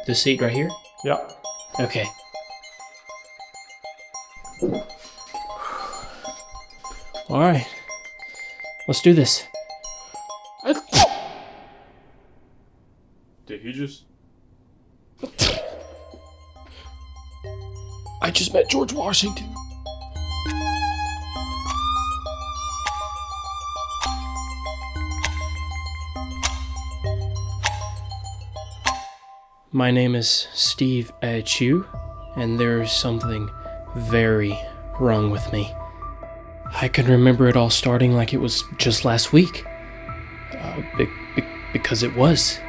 The seat right here? Yeah. Okay. Alright. Let's do this. Did he just... I just met George Washington. My name is Steve Chu, and there's something very wrong with me. I can remember it all starting like it was just last week. Because it was.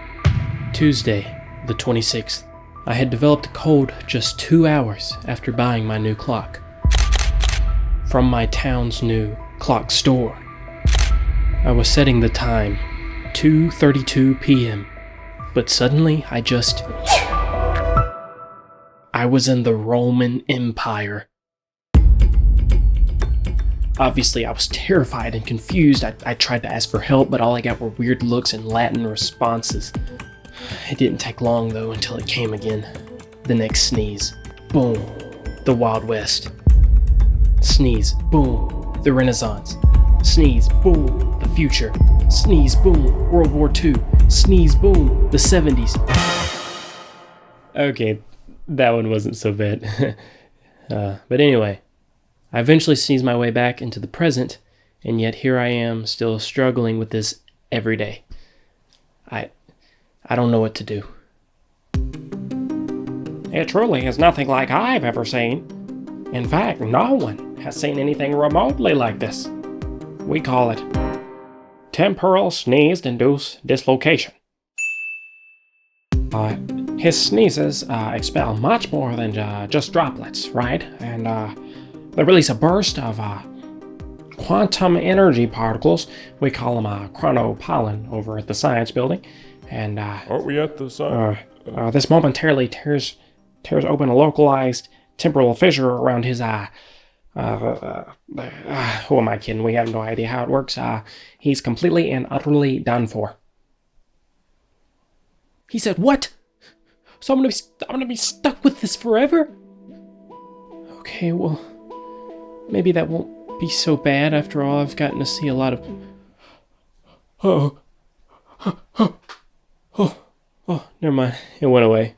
Tuesday, the 26th. I had developed a cold just 2 hours after buying my new clock. From my town's new clock store. I was setting the time, 2:32 p.m. But suddenly, I was in the Roman Empire. Obviously, I was terrified and confused. I tried to ask for help, but all I got were weird looks and Latin responses. It didn't take long, though, until it came again. The next sneeze. Boom. The Wild West. Sneeze. Boom. The Renaissance. Sneeze. Boom. The future. Sneeze. Boom. World War II. Sneeze. Boom. The 70s. Okay, that one wasn't so bad. But anyway, I eventually sneezed my way back into the present, and yet here I am, still struggling with this every day. I don't know what to do. It truly is nothing like I've ever seen. In fact, no one has seen anything remotely like this. We call it temporal sneeze-induced dislocation. His sneezes expel much more than just droplets, right? And they release a burst of quantum energy particles. We call them chronopollen over at the science building. And Aren't we at the science? this momentarily tears open a localized temporal fissure around his eye. Who am I kidding? We have no idea how it works. He's completely and utterly done for. He said, what? So I'm gonna be stuck with this forever? Okay, well, maybe that won't be so bad. After all, I've gotten to see a lot of... Oh, never mind. It went away.